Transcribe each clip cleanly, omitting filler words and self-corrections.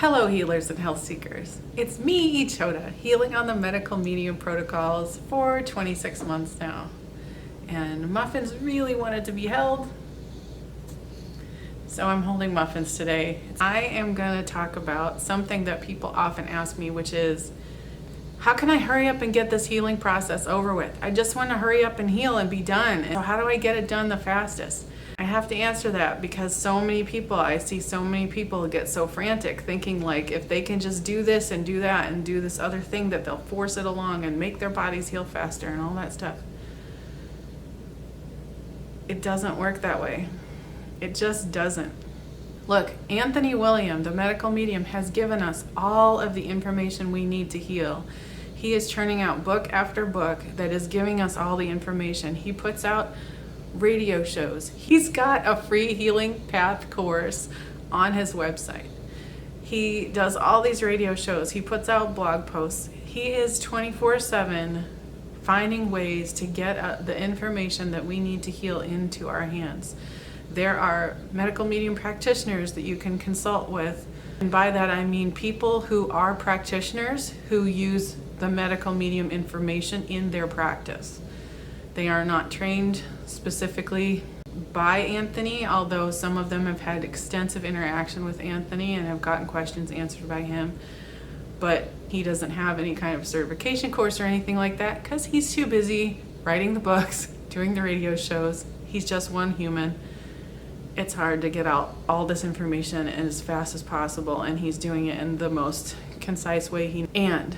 Hello healers and health seekers. It's me, Ichoda, healing on the medical medium protocols for 26 months now. And Muffins really wanted to be held, so I'm holding Muffins today. I am going to talk about something that people often ask me, which is, how can I hurry up and get this healing process over with? I just want to hurry up and heal and be done. And so how do I get it done the fastest? I have to answer that because I see so many people get so frantic thinking like if they can just do this and do that and do this other thing that they'll force it along and make their bodies heal faster and all that stuff. It doesn't work that way. It just doesn't. Look, Anthony William, the medical medium, has given us all of the information we need to heal. He is churning out book after book that is giving us all the information. He puts out radio shows. He's got a free healing path course on his website. He does all these radio shows. He puts out blog posts. He is 24/7 finding ways to get the information that we need to heal into our hands. There are medical medium practitioners that you can consult with. And by that I mean people who are practitioners who use the medical medium information in their practice. They are not trained specifically by Anthony, although some of them have had extensive interaction with Anthony and have gotten questions answered by him. But he doesn't have any kind of certification course or anything like that because he's too busy writing the books, doing the radio shows. He's just one human. It's hard to get out all this information as fast as possible, and he's doing it in the most concise way and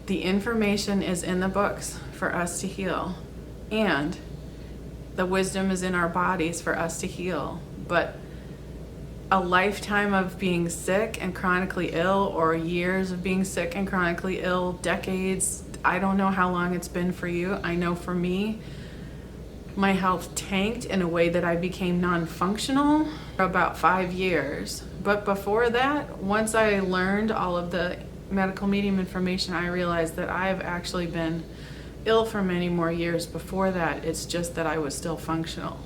the information is in the books for us to heal, and the wisdom is in our bodies for us to heal. But a lifetime of being sick and chronically ill, or years of being sick and chronically ill, decades, I don't know how long it's been for you. I know for me, my health tanked in a way that I became non-functional for about 5 years. But before that, once I learned all of the medical medium information, I realized that I've actually been ill for many more years before that. It's just that I was still functional.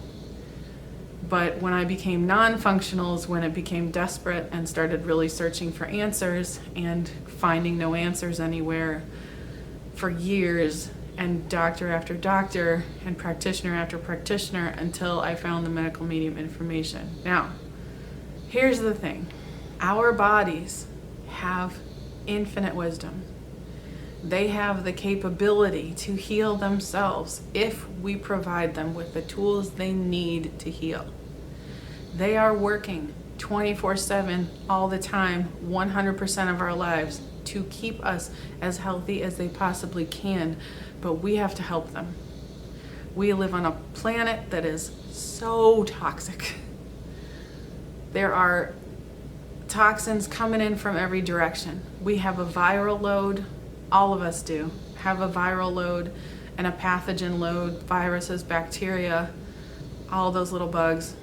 But when I became non-functional is when it became desperate and started really searching for answers and finding no answers anywhere for years, and doctor after doctor and practitioner after practitioner until I found the medical medium information. Now, here's the thing. Our bodies have infinite wisdom. They have the capability to heal themselves if we provide them with the tools they need to heal. They are working 24/7 all the time, 100% of our lives, to keep us as healthy as they possibly can, but we have to help them. We live on a planet that is so toxic. There are toxins coming in from every direction. We have a viral load, all of us do, have a viral load and a pathogen load, viruses, bacteria, all those little bugs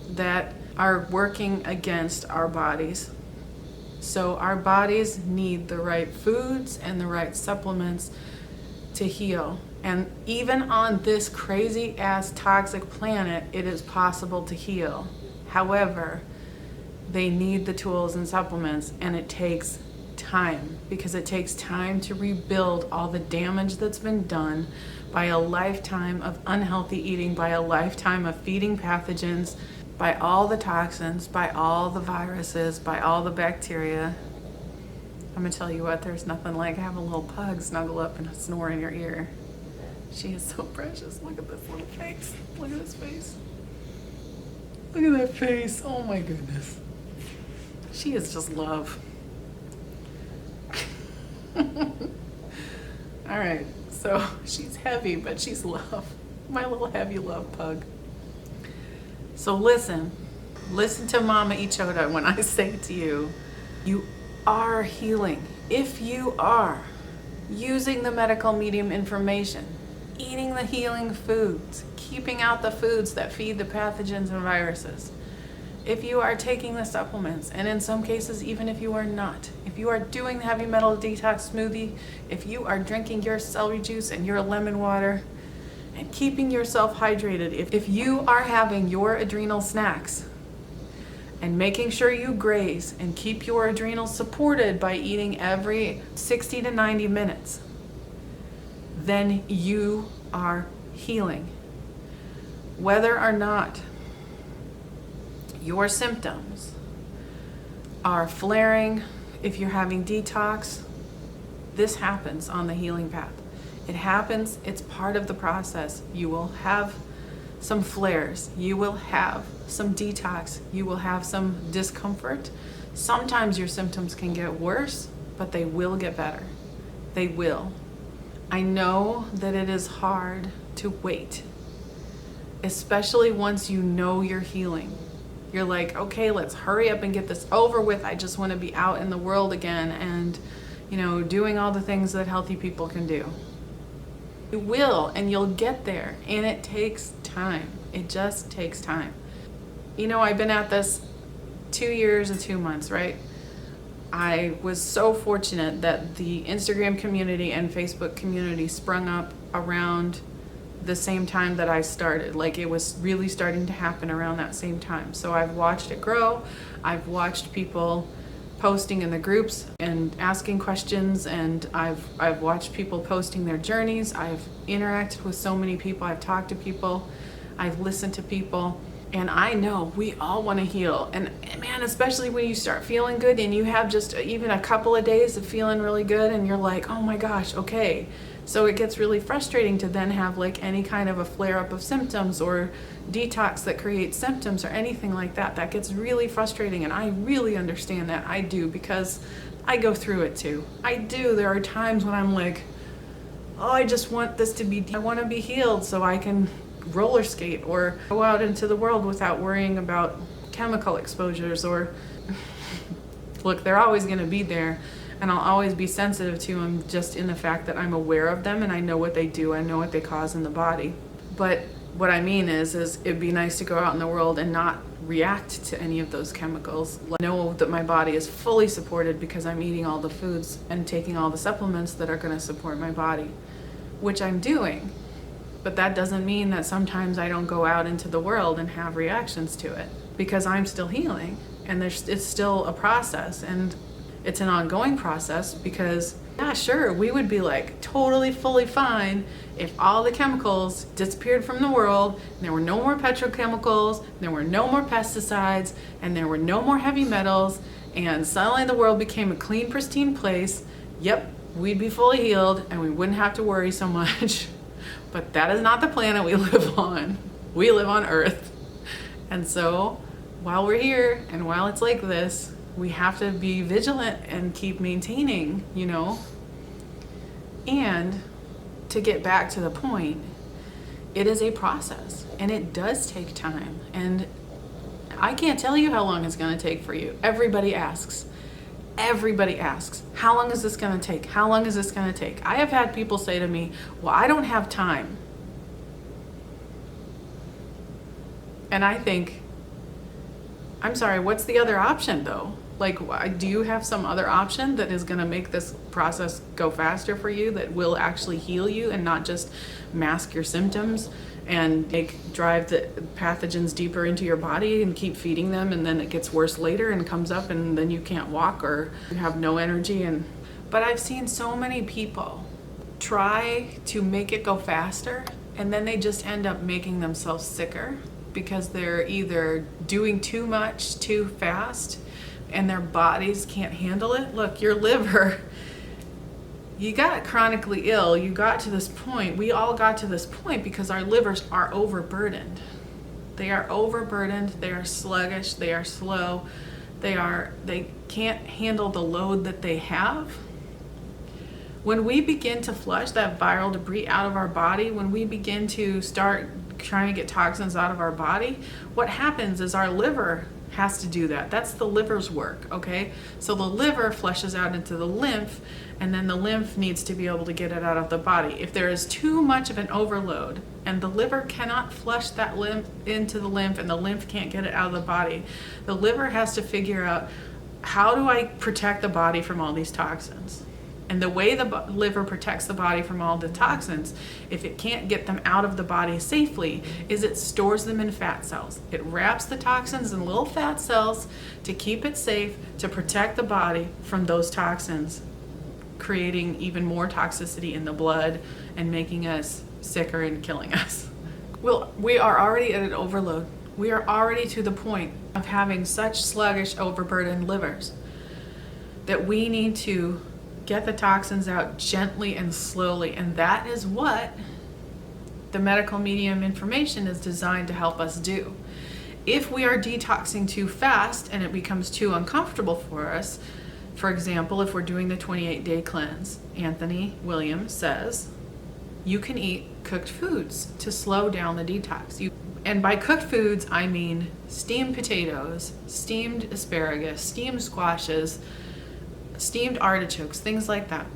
that are working against our bodies. So our bodies need the right foods and the right supplements to heal. And even on this crazy ass toxic planet, it is possible to heal. However, they need the tools and supplements, and it takes time, because it takes time to rebuild all the damage that's been done by a lifetime of unhealthy eating, by a lifetime of feeding pathogens, by all the toxins, by all the viruses, by all the bacteria. I'm gonna tell you what, there's nothing like having a little pug snuggle up and snore in your ear. She is so precious. Look at this little face. Look at his face. Look at that face. Oh my goodness. She is just love. All right, so she's heavy, but she's love. My little heavy love pug. So listen to Mama Ichoda when I say to you, you are healing. If you are using the medical medium information, eating the healing foods, keeping out the foods that feed the pathogens and viruses, if you are taking the supplements, and in some cases, even if you are not, if you are doing the heavy metal detox smoothie, if you are drinking your celery juice and your lemon water, and keeping yourself hydrated, if you are having your adrenal snacks and making sure you graze and keep your adrenals supported by eating every 60 to 90 minutes, then you are healing. Whether or not your symptoms are flaring, if you're having detox, this happens on the healing path. It happens, it's part of the process. You will have some flares, you will have some detox, you will have some discomfort. Sometimes your symptoms can get worse, but they will get better. They will. I know that it is hard to wait, especially once you know you're healing. You're like, okay, let's hurry up and get this over with. I just want to be out in the world again and, doing all the things that healthy people can do. You will, and you'll get there, and it takes time. It just takes time. I've been at this 2 years and 2 months, right? I was so fortunate that the Instagram community and Facebook community sprung up around the same time that I started. Like, it was really starting to happen around that same time. So I've watched it grow. I've watched people posting in the groups and asking questions, and I've watched people posting their journeys. I've interacted with so many people. I've talked to people. I've listened to people. And I know we all want to heal. And man, especially when you start feeling good and you have just even a couple of days of feeling really good and you're like, oh my gosh, okay. So it gets really frustrating to then have like any kind of a flare up of symptoms or detox that creates symptoms or anything like that. That gets really frustrating, and I really understand that. I do, because I go through it too. I do. There are times when I'm like, oh, I just want this to be, I want to be healed so I can roller skate or go out into the world without worrying about chemical exposures. Or look, they're always going to be there, and I'll always be sensitive to them, just in the fact that I'm aware of them and I know what they do. I know what they cause in the body. But what I mean is it'd be nice to go out in the world and not react to any of those chemicals. Know that my body is fully supported because I'm eating all the foods and taking all the supplements that are going to support my body, which I'm doing. But that doesn't mean that sometimes I don't go out into the world and have reactions to it, because I'm still healing, and it's still a process, and it's an ongoing process. Because yeah, sure, we would be like totally fully fine if all the chemicals disappeared from the world and there were no more petrochemicals, and there were no more pesticides, and there were no more heavy metals, and suddenly the world became a clean, pristine place. Yep, we'd be fully healed and we wouldn't have to worry so much. But that is not the planet we live on. We live on Earth. And so while we're here and while it's like this, we have to be vigilant and keep maintaining, And to get back to the point, it is a process, and it does take time. And I can't tell you how long it's going to take for you. Everybody asks, how long is this going to take? How long is this going to take? I have had people say to me, well, I don't have time. And I think, I'm sorry, what's the other option though? Like, do you have some other option that is going to make this process go faster for you, that will actually heal you and not just mask your symptoms and drive the pathogens deeper into your body and keep feeding them, and then it gets worse later and comes up and then you can't walk or you have no energy? But I've seen so many people try to make it go faster, and then they just end up making themselves sicker because they're either doing too much too fast and their bodies can't handle it. Look, your liver, you got chronically ill. You got to this point. We all got to this point because our livers are overburdened. They are overburdened. They are sluggish. They are slow. They can't handle the load that they have. When we begin to flush that viral debris out of our body, when we begin to start trying to get toxins out of our body, what happens is our liver has to do that. That's the liver's work, okay? So the liver flushes out into the lymph, and then the lymph needs to be able to get it out of the body. If there is too much of an overload and the liver cannot flush that lymph into the lymph and the lymph can't get it out of the body, the liver has to figure out, how do I protect the body from all these toxins? And the way the liver protects the body from all the toxins, if it can't get them out of the body safely, is it stores them in fat cells. It wraps the toxins in little fat cells to keep it safe, to protect the body from those toxins, creating even more toxicity in the blood and making us sicker and killing us. Well, we are already at an overload. We are already to the point of having such sluggish, overburdened livers that we need to get the toxins out gently and slowly. And that is what the medical medium information is designed to help us do. If we are detoxing too fast and it becomes too uncomfortable for us, for example, if we're doing the 28-day cleanse, Anthony Williams says you can eat cooked foods to slow down the detox. And by cooked foods, I mean steamed potatoes, steamed asparagus, steamed squashes, steamed artichokes, things like that.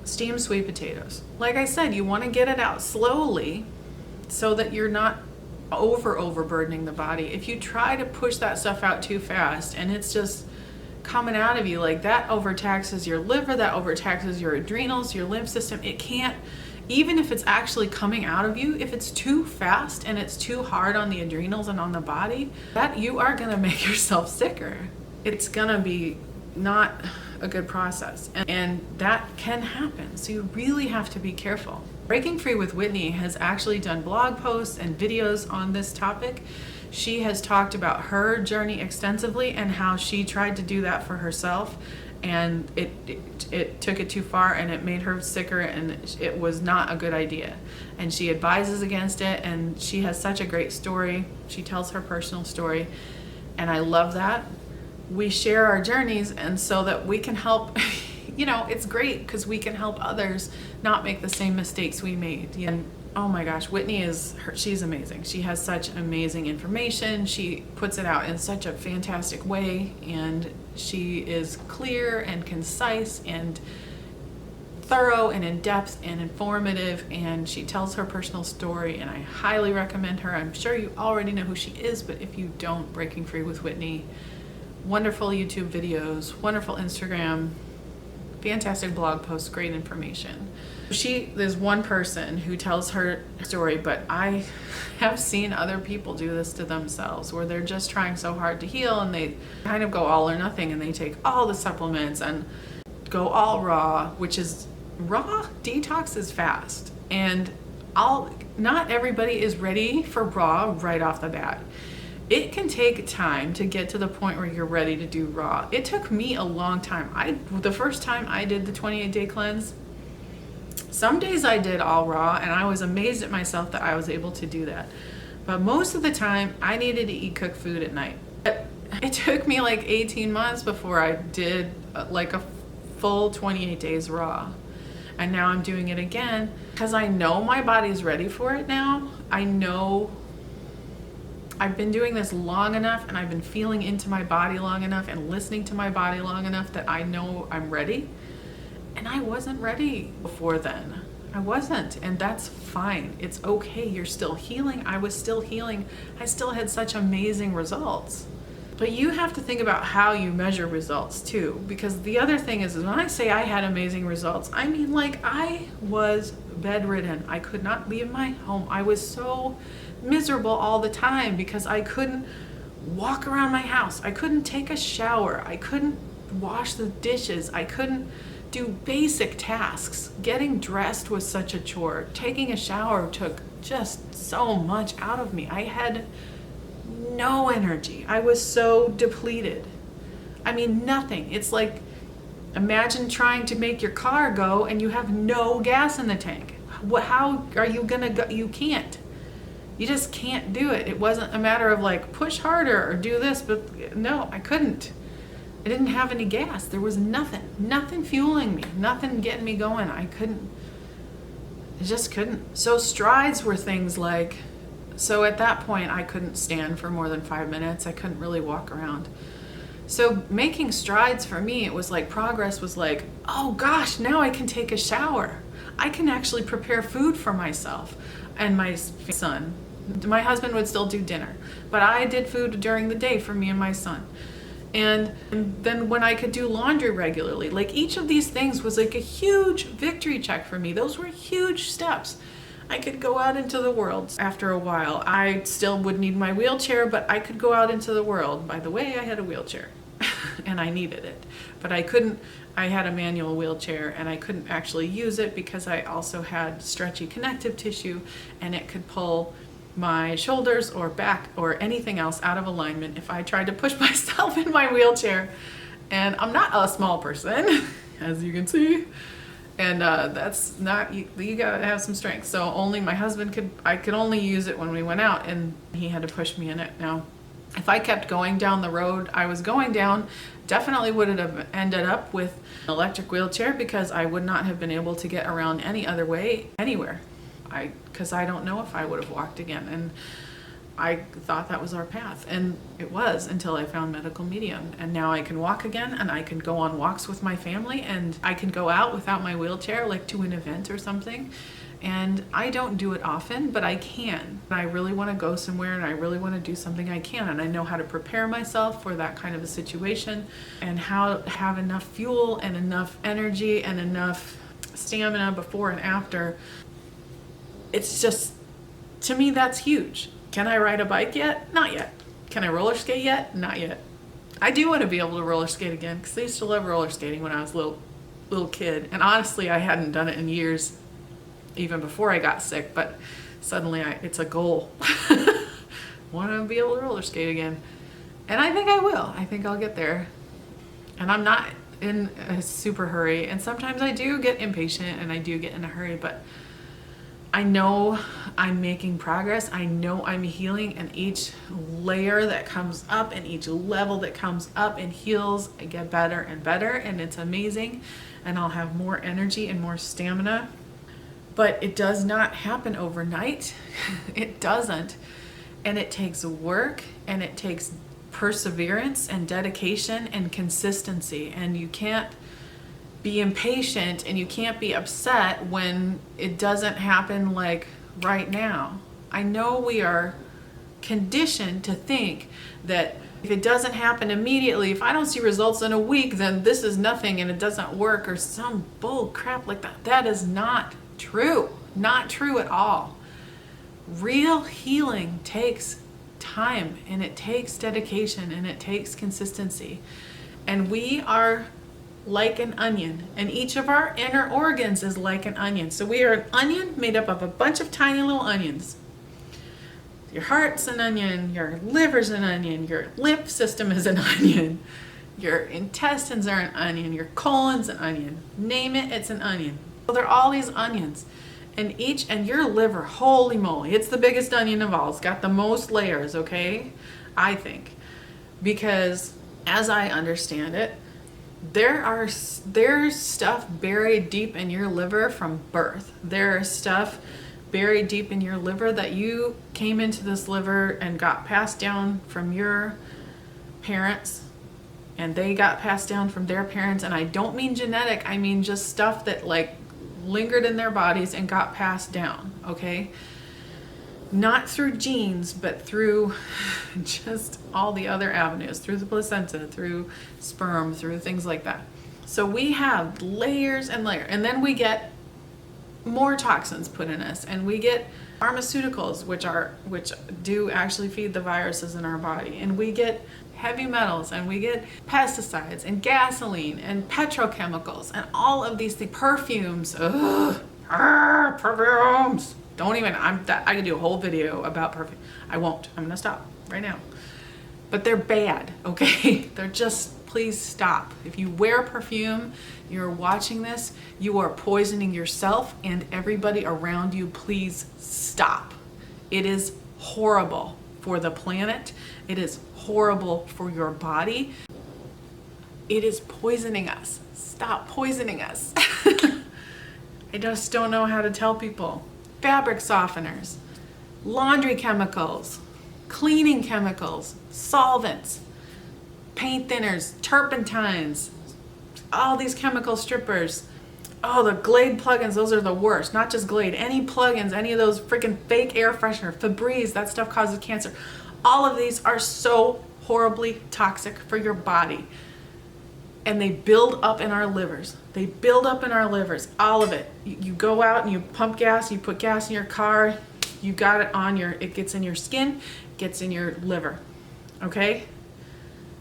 Steamed sweet potatoes. Like I said, you want to get it out slowly so that you're not overburdening the body. If you try to push that stuff out too fast and it's just coming out of you like that, overtaxes your liver, that overtaxes your adrenals, your lymph system. It can't, even if it's actually coming out of you, if it's too fast and it's too hard on the adrenals and on the body, that you are going to make yourself sicker. It's going to be not a good process, and that can happen. So you really have to be careful. Breaking Free with Whitney has actually done blog posts and videos on this topic. She has talked about her journey extensively and how she tried to do that for herself, and it took it too far and it made her sicker, and it was not a good idea. And she advises against it, and she has such a great story. She tells her personal story, and I love that. We share our journeys, and so that we can help, it's great because we can help others not make the same mistakes we made. And oh my gosh, Whitney she's amazing. She has such amazing information. She puts it out in such a fantastic way, and she is clear and concise and thorough and in-depth and informative, and she tells her personal story, and I highly recommend her. I'm sure you already know who she is, but if you don't, Breaking Free with Whitney. Wonderful YouTube videos, wonderful Instagram, fantastic blog posts, great information. There's one person who tells her story, but I have seen other people do this to themselves, where they're just trying so hard to heal and they kind of go all or nothing, and they take all the supplements and go all raw, which is raw detox is fast. And not everybody is ready for raw right off the bat. It can take time to get to the point where you're ready to do raw. It took me a long time. The first time I did the 28-day cleanse, some days I did all raw, and I was amazed at myself that I was able to do that. But most of the time, I needed to eat cooked food at night. It took me like 18 months before I did like a full 28 days raw. And now I'm doing it again because I know my body's ready for it now. I know I've been doing this long enough, and I've been feeling into my body long enough and listening to my body long enough that I know I'm ready. And I wasn't ready before then. I wasn't, and that's fine. It's okay. You're still healing. I was still healing. I still had such amazing results. But you have to think about how you measure results too, because the other thing is when I say I had amazing results, I mean like I was bedridden. I could not leave my home. I was so miserable all the time because I couldn't walk around my house. I couldn't take a shower. I couldn't wash the dishes. I couldn't do basic tasks. Getting dressed was such a chore. Taking a shower took just so much out of me. I had no energy. I was so depleted. I mean, nothing. It's like, imagine trying to make your car go and you have no gas in the tank. How are you gonna go? You can't. You just can't do it. It wasn't a matter of like push harder or do this, but no, I couldn't. I didn't have any gas. There was nothing fueling me, nothing getting me going. I just couldn't. So strides were things like, so at that point I couldn't stand for more than 5 minutes. I couldn't really walk around. So making strides for me, it was like progress was like, oh gosh, now I can take a shower. I can actually prepare food for myself and my son. My husband would still do dinner, but I did food during the day for me and my son. And then when I could do laundry regularly, like each of these things was like a huge victory check for me. Those were huge steps. I could go out into the world after a while. I still would need my wheelchair, but I could go out into the world. By the way, I had a wheelchair and I needed it, but I couldn't. I had a manual wheelchair and I couldn't actually use it because I also had stretchy connective tissue and it could pull my shoulders or back or anything else out of alignment if I tried to push myself in my wheelchair. And I'm not a small person, as you can see. And that's not, you gotta have some strength. So only my husband I could only use it when we went out, and he had to push me in it. Now, if I kept going down the road I was going down, definitely would have ended up with an electric wheelchair because I would not have been able to get around any other way anywhere. Because I don't know if I would have walked again. And I thought that was our path, and it was until I found Medical Medium. And now I can walk again, and I can go on walks with my family, and I can go out without my wheelchair, like to an event or something. And I don't do it often, but I can. I really want to go somewhere and I really want to do something, I can. And I know how to prepare myself for that kind of a situation and how to have enough fuel and enough energy and enough stamina before and after. It's just, to me, that's huge. Can I ride a bike yet? Not yet. Can I roller skate yet? Not yet. I do want to be able to roller skate again because I used to love roller skating when I was a little kid. And honestly, I hadn't done it in years, even before I got sick, but suddenly it's a goal. Want to be able to roller skate again. And I think I will. I think I'll get there. And I'm not in a super hurry. And sometimes I do get impatient and I do get in a hurry, but I know I'm making progress. I know I'm healing, and each layer that comes up and each level that comes up and heals, I get better and better, and it's amazing. And I'll have more energy and more stamina. But it does not happen overnight. It doesn't. And it takes work, and it takes perseverance and dedication and consistency. And you can't be impatient and you can't be upset when it doesn't happen like right now. I know we are conditioned to think that if it doesn't happen immediately, if I don't see results in a week, then this is nothing and it doesn't work, or some bull crap like that. That is not true. Not true at all. Real healing takes time, and it takes dedication, and it takes consistency. And we are like an onion, and each of our inner organs is like an onion. So we are an onion made up of a bunch of tiny little onions. Your heart's an onion, your liver's an onion, your lymph system is an onion, your intestines are an onion, your colon's an onion. Name it, it's an onion. So they're all these onions. And your liver, holy moly, it's the biggest onion of all. It's got the most layers, okay? I think. Because as I understand it, there's stuff buried deep in your liver from birth. There's stuff buried deep in your liver that you came into this liver and got passed down from your parents, and they got passed down from their parents. And I don't mean genetic, I mean just stuff that like lingered in their bodies and got passed down, okay? Not through genes, but through just all the other avenues, through the placenta, through sperm, through things like that. So we have layers and layers, and then we get more toxins put in us, and we get pharmaceuticals, which do actually feed the viruses in our body, and we get heavy metals, and we get pesticides and gasoline and petrochemicals and all of these things, perfumes. Perfumes. Don't even, I could do a whole video about perfume. I won't. I'm gonna stop right now. But they're bad, okay? They're just, please stop. If you wear perfume, you're watching this, you are poisoning yourself and everybody around you. Please stop. It is horrible for the planet. It is horrible for your body. It is poisoning us. Stop poisoning us. I just don't know how to tell people. Fabric softeners, laundry chemicals, cleaning chemicals, solvents, paint thinners, turpentines, all these chemical strippers. Oh, the Glade plugins, those are the worst. Not just Glade, any plugins, any of those freaking fake air freshener, Febreze, that stuff causes cancer. All of these are so horribly toxic for your body. And they build up in our livers. They build up in our livers, all of it. You go out and you pump gas, you put gas in your car, you got it on it gets in your skin, gets in your liver, okay?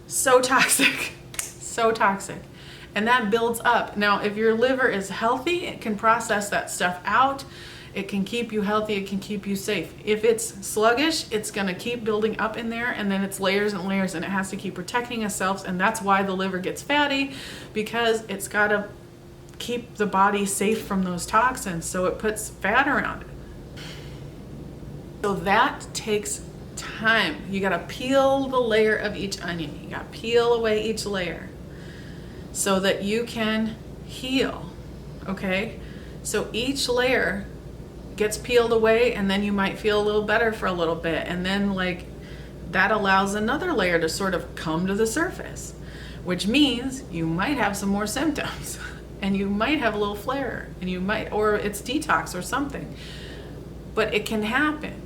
So toxic, so toxic. And that builds up. Now, if your liver is healthy, it can process that stuff out. It can keep you healthy, it can keep you safe. If it's sluggish, it's gonna keep building up in there, and then it's layers and layers, and it has to keep protecting itself, and that's why the liver gets fatty, because it's gotta keep the body safe from those toxins, so it puts fat around it. So that takes time. You gotta peel the layer of each onion. You gotta peel away each layer so that you can heal, okay? So each layer gets peeled away, and then you might feel a little better for a little bit, and then like that allows another layer to sort of come to the surface, which means you might have some more symptoms and you might have a little flare, and you might, or it's detox or something, but it can happen.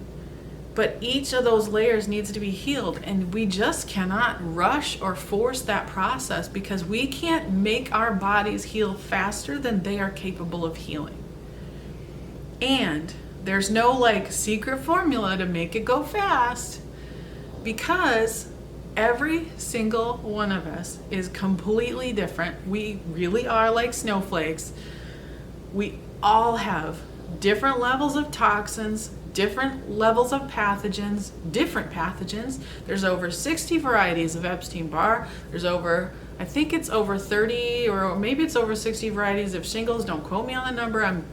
But each of those layers needs to be healed, and we just cannot rush or force that process, because we can't make our bodies heal faster than they are capable of healing. And there's no like secret formula to make it go fast, because every single one of us is completely different. We really are like snowflakes. We all have different levels of toxins, different levels of pathogens, different pathogens. There's over 60 varieties of Epstein-Barr. There's over, I think it's over 30, or maybe it's over 60 varieties of shingles. Don't quote me on the number, I'm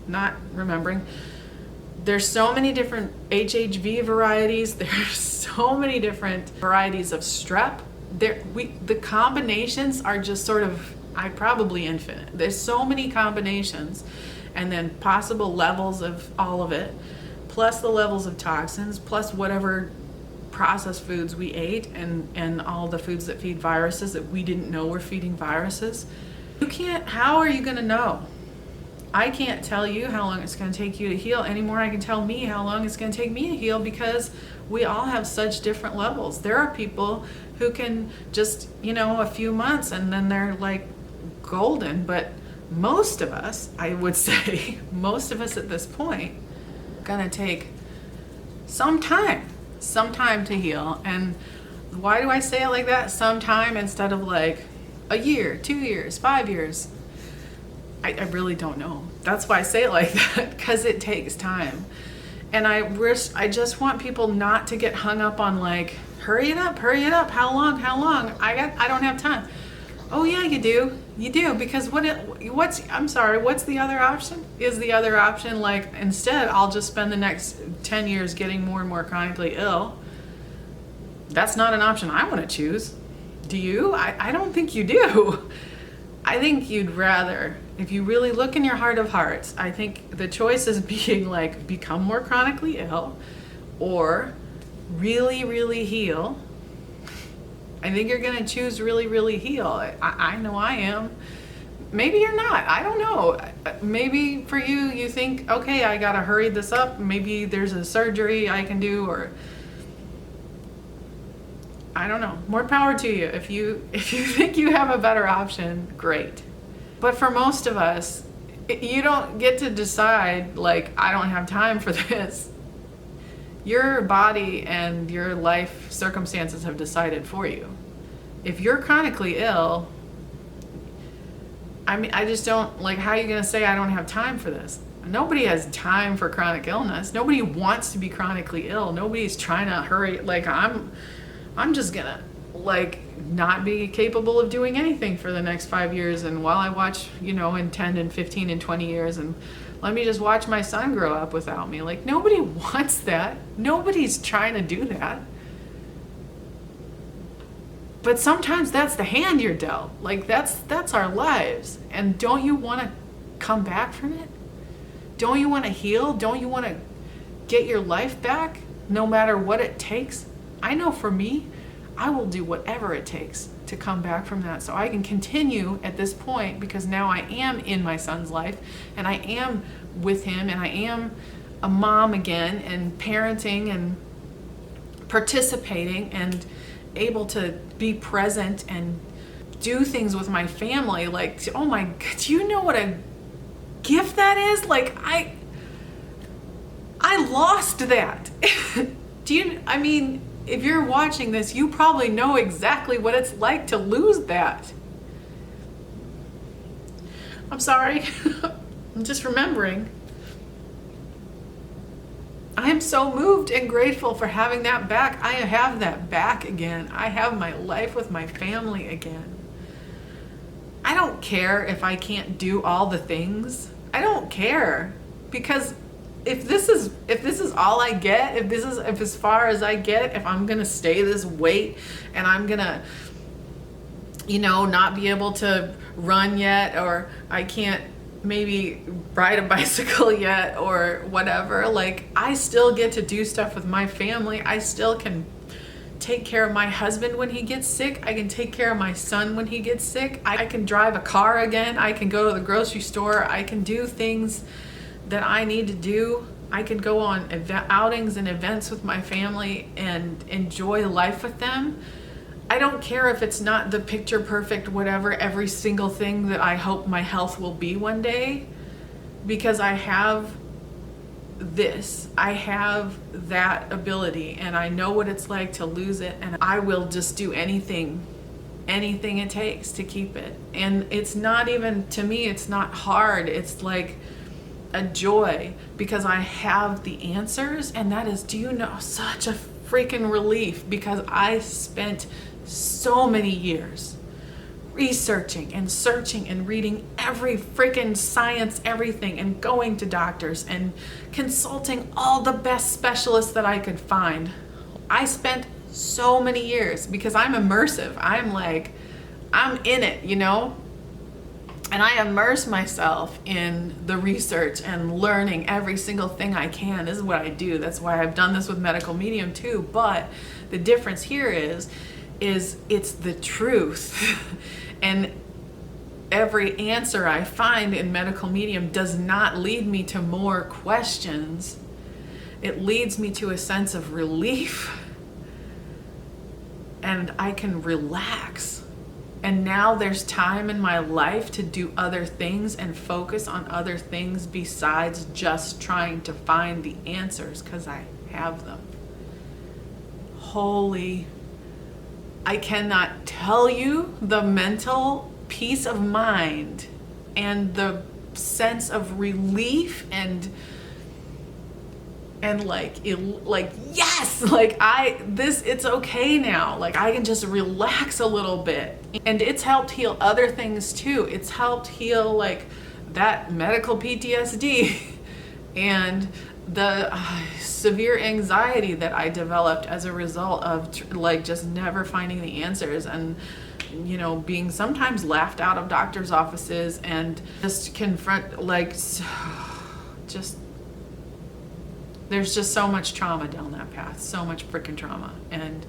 not remembering. There's so many different HHV varieties. There's so many different varieties of strep. The combinations are just sort of, probably infinite. There's so many combinations, and then possible levels of all of it, plus the levels of toxins, plus whatever processed foods we ate, and all the foods that feed viruses that we didn't know were feeding viruses. How are you gonna know? I can't tell you how long it's gonna take you to heal anymore. I can tell me how long it's gonna take me to heal, because we all have such different levels. There are people who can just, a few months and then they're like golden, but most of us, I would say, most of us at this point, gonna take some time to heal. And why do I say it like that? Sometime instead of like a year, 2 years, 5 years. I really don't know. That's why I say it like that, because it takes time. And I just want people not to get hung up on like, hurry it up, how long? I don't have time. Oh yeah, you do, because what's the other option? Is the other option like, instead I'll just spend the next 10 years getting more and more chronically ill? That's not an option I want to choose. Do you? I don't think you do. I think you'd rather, if you really look in your heart of hearts, I think the choice is being like, become more chronically ill, or really, really heal. I think you're gonna choose really, really heal. I know I am. Maybe you're not, I don't know. Maybe for you, you think, okay, I gotta hurry this up. Maybe there's a surgery I can do, or I don't know. More power to you. If you think you have a better option, great. But for most of us, you don't get to decide like, I don't have time for this. Your body and your life circumstances have decided for you. If you're chronically ill, I just don't, like, how are you gonna say I don't have time for this? Nobody has time for chronic illness. Nobody wants to be chronically ill. Nobody's trying to hurry, like, I'm just gonna like not be capable of doing anything for the next 5 years, and while I watch, in 10 and 15 and 20 years, and let me just watch my son grow up without me. Like, nobody wants that. Nobody's trying to do that. But sometimes that's the hand you're dealt. Like, that's our lives. And don't you want to come back from it? Don't you want to heal? Don't you want to get your life back, no matter what it takes? I know for me, I will do whatever it takes to come back from that, so I can continue at this point, because now I am in my son's life, and I am with him, and I am a mom again, and parenting and participating, able to be present and do things with my family. Like, oh my God, do you know what a gift that is? Like, I lost that. I mean, if you're watching this, you probably know exactly what it's like to lose that. I'm sorry. I'm just remembering. I am so moved and grateful for having that back. I have that back again. I have my life with my family again. I don't care if I can't do all the things. I don't care, because if this is all I get, if as far as I get, if I'm gonna stay this weight and I'm gonna, not be able to run yet, or I can't maybe ride a bicycle yet, or whatever, like, I still get to do stuff with my family. I still can take care of my husband when he gets sick. I can take care of my son when he gets sick. I can drive a car again. I can go to the grocery store. I can do things that I need to do. I can go on outings and events with my family and enjoy life with them. I don't care if it's not the picture perfect, whatever, every single thing that I hope my health will be one day, because I have this. I have that ability, and I know what it's like to lose it, and I will just do anything it takes to keep it. And it's not even, to me, it's not hard. It's like a joy, because I have the answers, and that is, such a freaking relief, because I spent so many years researching and searching and reading every freaking science, everything, and going to doctors and consulting all the best specialists that I could find. I spent so many years, because I'm immersive. I'm in it, and I immerse myself in the research and learning every single thing I can. This is what I do. That's why I've done this with Medical Medium too. But the difference here is it's the truth. And every answer I find in Medical Medium does not lead me to more questions. It leads me to a sense of relief. And I can relax. And now there's time in my life to do other things and focus on other things besides just trying to find the answers, because I have them. I cannot tell you the mental peace of mind and the sense of relief and yes, it's okay now. Like, I can just relax a little bit. And it's helped heal other things too. It's helped heal like that medical PTSD and the severe anxiety that I developed as a result of just never finding the answers, and being sometimes laughed out of doctors' offices, and just confront there's just so much trauma down that path, so much freaking trauma. And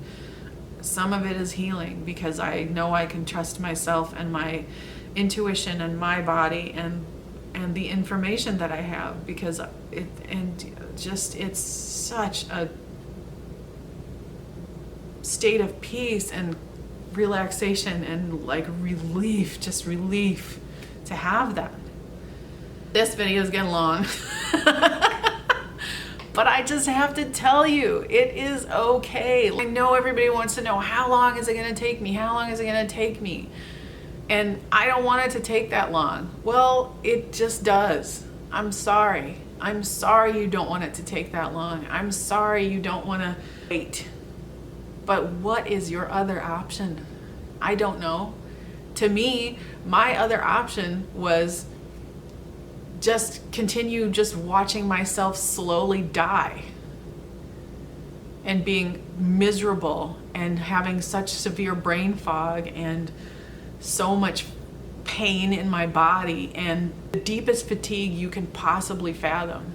some of it is healing, because I know I can trust myself and my intuition and my body and the information that I have, because it's such a state of peace and relaxation and relief to have that. This video is getting long. But I just have to tell you, it is okay. I know everybody wants to know, how long is it gonna take me? How long is it gonna take me? And I don't want it to take that long. Well, it just does. I'm sorry. I'm sorry you don't want it to take that long. I'm sorry you don't wanna wait. But what is your other option? I don't know. To me, my other option was just continue just watching myself slowly die and being miserable and having such severe brain fog and so much pain in my body and the deepest fatigue you can possibly fathom.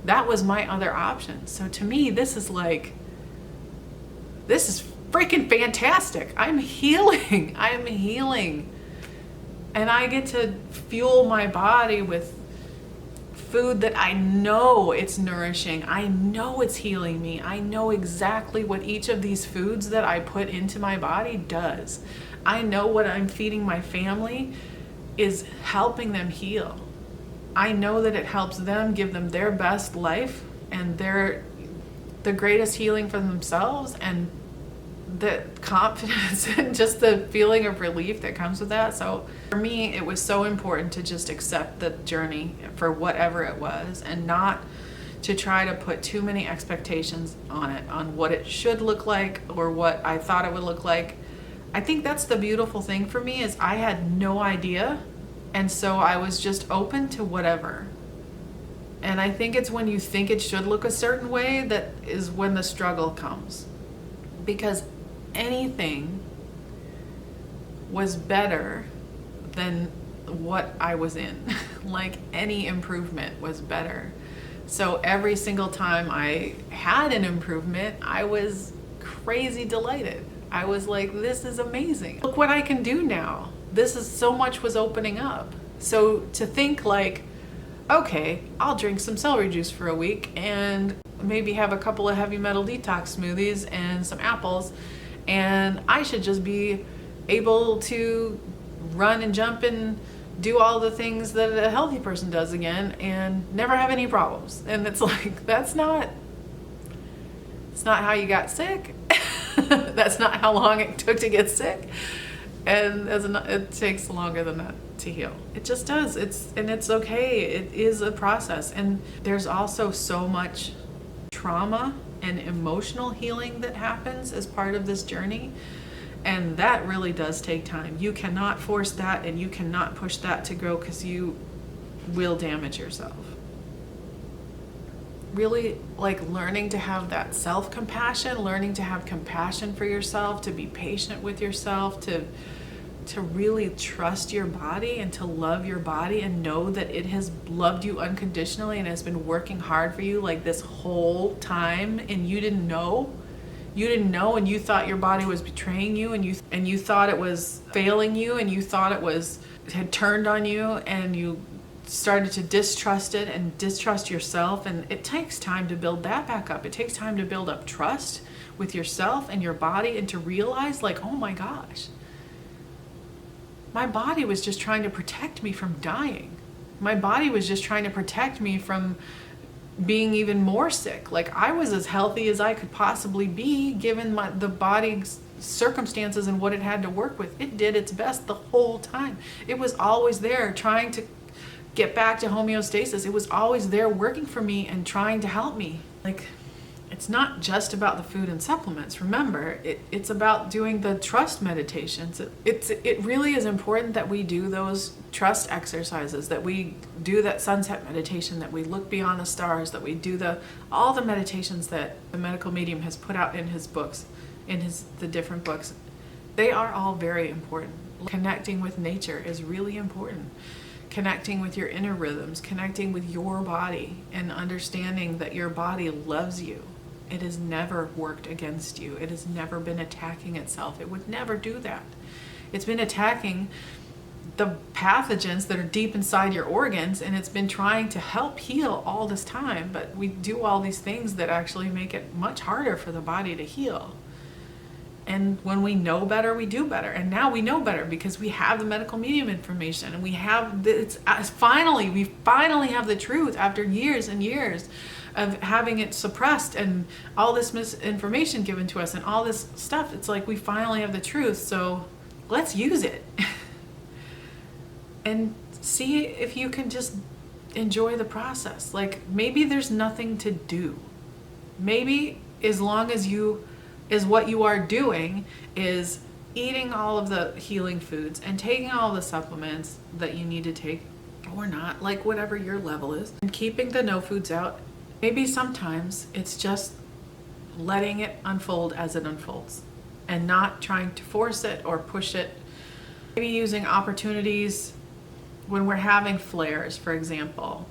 That was my other option. So to me, this is freaking fantastic. I'm healing. I'm healing. And I get to fuel my body with food that I know it's nourishing. I know it's healing me. I know exactly what each of these foods that I put into my body does. I know what I'm feeding my family is helping them heal. I know that it helps them, give them their best life and the greatest healing for themselves, and the confidence and just the feeling of relief that comes with that. So for me, it was so important to just accept the journey for whatever it was, and not to try to put too many expectations on it, on what it should look like or what I thought it would look like. I think that's the beautiful thing for me, is I had no idea, and so I was just open to whatever. And I think it's when you think it should look a certain way that is when the struggle comes, because anything was better than what I was in. Like, any improvement was better. So every single time I had an improvement, I was crazy delighted. I was like, this is amazing. Look what I can do now. This is so much was opening up. So to think like, okay, I'll drink some celery juice for a week and maybe have a couple of heavy metal detox smoothies and some apples, and I should just be able to run and jump and do all the things that a healthy person does again and never have any problems. And it's like, it's not how you got sick. That's not how long it took to get sick. And it takes longer than that to heal. It just does. It's okay. It is a process. And there's also so much trauma and emotional healing that happens as part of this journey. And that really does take time. You cannot force that, and you cannot push that to grow, because you will damage yourself. Really, like, learning to have that self-compassion, learning to have compassion for yourself, to be patient with yourself, to really trust your body and to love your body and know that it has loved you unconditionally and has been working hard for you like this whole time, and you didn't know, and you thought your body was betraying you, and you thought it was failing you, and you thought it had turned on you, and you started to distrust it and distrust yourself. And it takes time to build that back up. It takes time to build up trust with yourself and your body, and to realize, like, oh my gosh, my body was just trying to protect me from dying. My body was just trying to protect me from being even more sick. Like, I was as healthy as I could possibly be given the body's circumstances and what it had to work with. It did its best the whole time. It was always there trying to get back to homeostasis. It was always there working for me and trying to help me. Like, it's not just about the food and supplements. Remember, it's about doing the trust meditations. It really is important that we do those trust exercises, that we do that sunset meditation, that we look beyond the stars, that we do all the meditations that the medical medium has put out in his books, the different books. They are all very important. Connecting with nature is really important. Connecting with your inner rhythms, connecting with your body, and understanding that your body loves you. It has never worked against you. It has never been attacking itself. It would never do that. It's been attacking the pathogens that are deep inside your organs, and it's been trying to help heal all this time. But we do all these things that actually make it much harder for the body to heal. And when we know better, we do better. And now we know better because we have the medical medium information, and we finally have the truth after years and years of having it suppressed and all this misinformation given to us and all this stuff. It's like we finally have the truth, so let's use it. And see if you can just enjoy the process. Like, maybe there's nothing to do. Maybe as long as what you are doing is eating all of the healing foods and taking all the supplements that you need to take, or not, like whatever your level is, and keeping the no foods out. Maybe sometimes it's just letting it unfold as it unfolds and not trying to force it or push it. Maybe using opportunities when we're having flares, for example,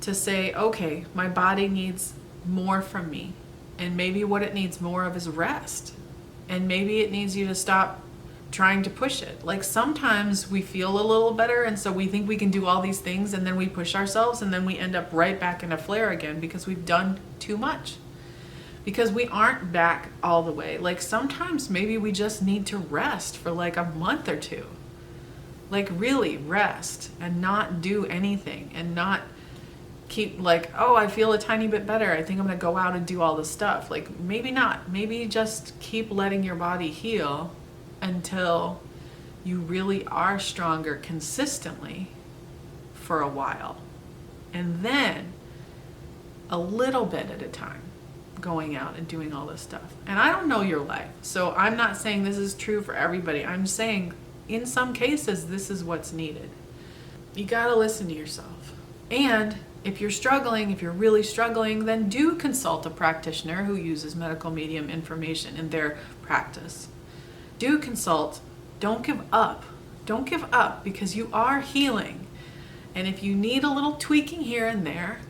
to say, okay, my body needs more from me. And maybe what it needs more of is rest. And maybe it needs you to stop trying to push it. Like sometimes we feel a little better and so we think we can do all these things and then we push ourselves and then we end up right back in a flare again because we've done too much. Because we aren't back all the way. Like sometimes maybe we just need to rest for like a month or two. Like really rest and not do anything and not keep like, oh, I feel a tiny bit better. I think I'm gonna go out and do all this stuff. Like maybe not. Maybe just keep letting your body heal until you really are stronger consistently for a while. And then a little bit at a time going out and doing all this stuff. And I don't know your life, so I'm not saying this is true for everybody. I'm saying in some cases, this is what's needed. You gotta listen to yourself. And if you're struggling, if you're really struggling, then do consult a practitioner who uses medical medium information in their practice. Do consult. Don't give up. Don't give up because you are healing. And if you need a little tweaking here and there,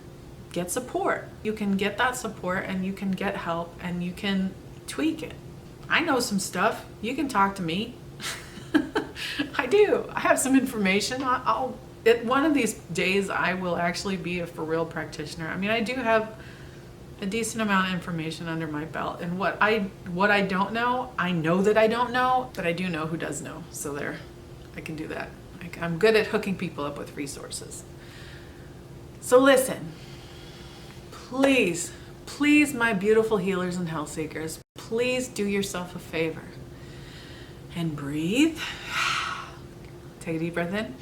get support. You can get that support and you can get help and you can tweak it. I know some stuff. You can talk to me. I do. I have some information. One of these days I will actually be a for real practitioner. I mean, I do have a decent amount of information under my belt, and what I don't know, I know that I don't know, but I do know who does know. So there, I can do that. I'm good at hooking people up with resources. So listen, please, my beautiful healers and health seekers, please do yourself a favor and breathe. Take a deep breath in.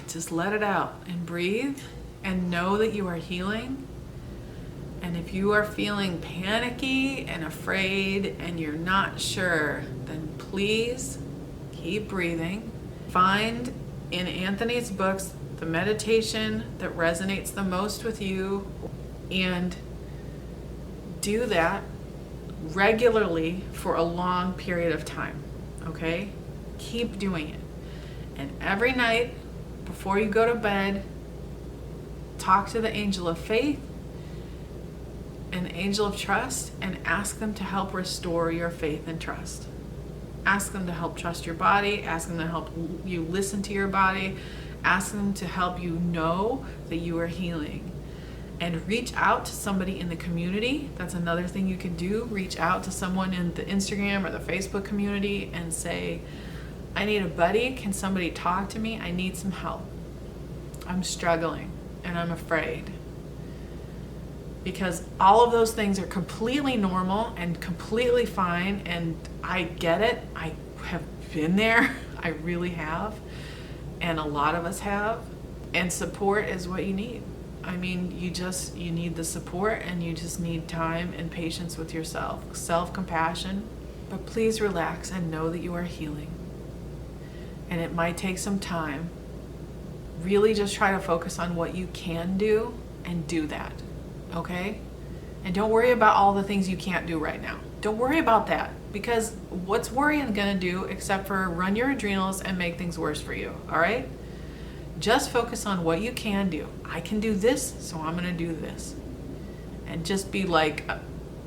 Just let it out and breathe and know that you are healing. And if you are feeling panicky and afraid and you're not sure, then please keep breathing. Find in Anthony's books the meditation that resonates the most with you and do that regularly for a long period of time, okay? Keep doing it. And every night before you go to bed, talk to the angel of faith and the angel of trust and ask them to help restore your faith and trust. Ask them to help trust your body. Ask them to help you listen to your body. Ask them to help you know that you are healing. And reach out to somebody in the community. That's another thing you can do. Reach out to someone in the Instagram or the Facebook community and say, I need a buddy. Can somebody talk to me? I need some help. I'm struggling and I'm afraid. Because all of those things are completely normal and completely fine, and I get it. I have been there. I really have. And a lot of us have. And support is what you need. I mean, you need the support, and you just need time and patience with yourself, self-compassion. But please relax and know that you are healing. And it might take some time. Really just try to focus on what you can do and do that, okay? And don't worry about all the things you can't do right now. Don't worry about that, because what's worrying gonna do except for run your adrenals and make things worse for you, all right? Just focus on what you can do. I can do this, so I'm gonna do this. And just be like,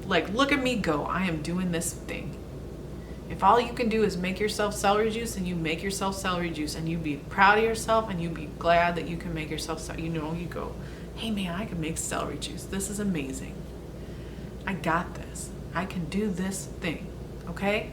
look at me go. I am doing this thing. If all you can do is make yourself celery juice, and you make yourself celery juice, and you be proud of yourself, and you be glad that you can make yourself, you go, hey man, I can make celery juice. This is amazing. I got this. I can do this thing, okay?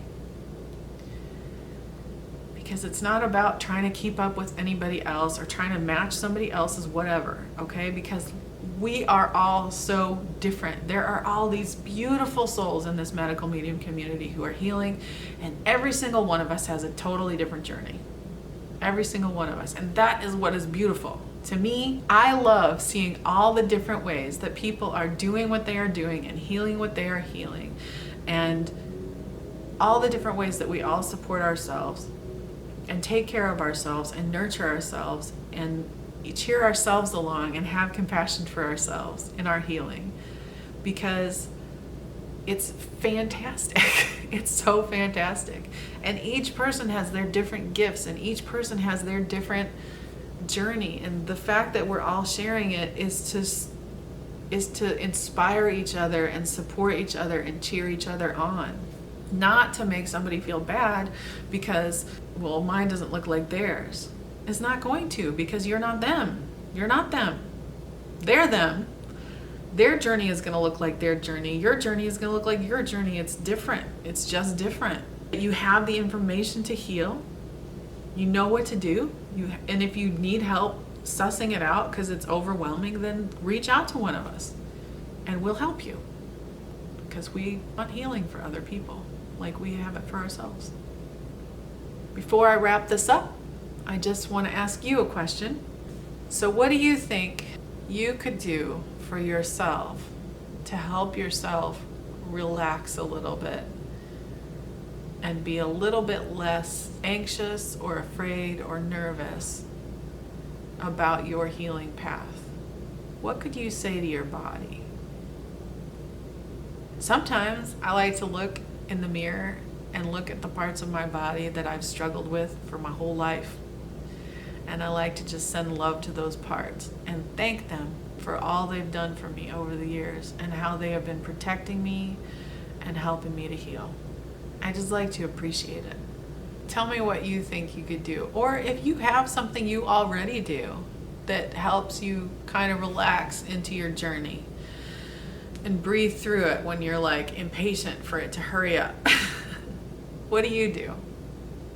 Because it's not about trying to keep up with anybody else or trying to match somebody else's whatever, okay? Because we are all so different. There are all these beautiful souls in this medical medium community who are healing, and every single one of us has a totally different journey. Every single one of us. And that is what is beautiful. To me, I love seeing all the different ways that people are doing what they are doing and healing what they are healing, and all the different ways that we all support ourselves and take care of ourselves and nurture ourselves and cheer ourselves along and have compassion for ourselves in our healing, because it's fantastic. It's so fantastic. And each person has their different gifts, and each person has their different journey. And the fact that we're all sharing it is to inspire each other and support each other and cheer each other on. Not to make somebody feel bad because, well, mine doesn't look like theirs. It's not going to, because you're not them. You're not them. They're them. Their journey is going to look like their journey. Your journey is going to look like your journey. It's different. It's just different. You have the information to heal. You know what to do. And if you need help sussing it out because it's overwhelming, then reach out to one of us and we'll help you, because we want healing for other people like we have it for ourselves. Before I wrap this up, I just want to ask you a question. So what do you think you could do for yourself to help yourself relax a little bit and be a little bit less anxious or afraid or nervous about your healing path? What could you say to your body? Sometimes I like to look in the mirror and look at the parts of my body that I've struggled with for my whole life. And I like to just send love to those parts and thank them for all they've done for me over the years and how they have been protecting me and helping me to heal. I just like to appreciate it. Tell me what you think you could do, or if you have something you already do that helps you kind of relax into your journey and breathe through it when you're like impatient for it to hurry up. What do you do?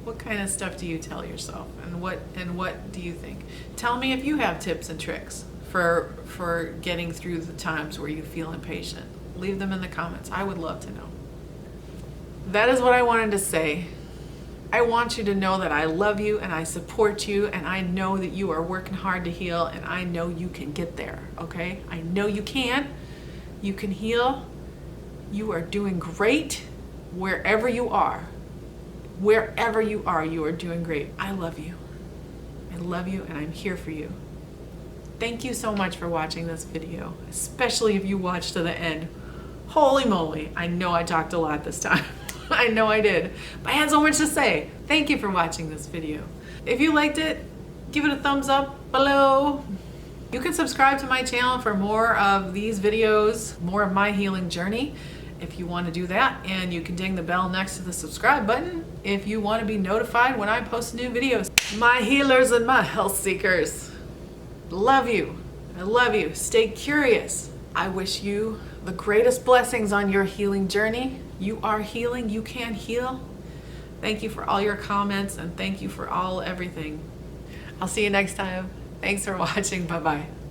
What kind of stuff do you tell yourself, and what do you think? Tell me if you have tips and tricks for getting through the times where you feel impatient. Leave them in the comments. I would love to know. That is what I wanted to say. I want you to know that I love you and I support you, and I know that you are working hard to heal, and I know you can get there, okay? I know you can. You can heal. You are doing great wherever you are. Wherever you are doing great. I love you. I love you, and I'm here for you. Thank you so much for watching this video, especially if you watched to the end. Holy moly, I know I talked a lot this time. I know I did, but I had so much to say. Thank you for watching this video. If you liked it, give it a thumbs up below. You can subscribe to my channel for more of these videos, more of my healing journey, if you want to do that. And you can ding the bell next to the subscribe button if you want to be notified when I post new videos. My healers and my health seekers, love you. I love you. Stay curious. I wish you the greatest blessings on your healing journey. You are healing. You can heal. Thank you for all your comments, and thank you for everything. I'll see you next time. Thanks for watching. Bye-bye.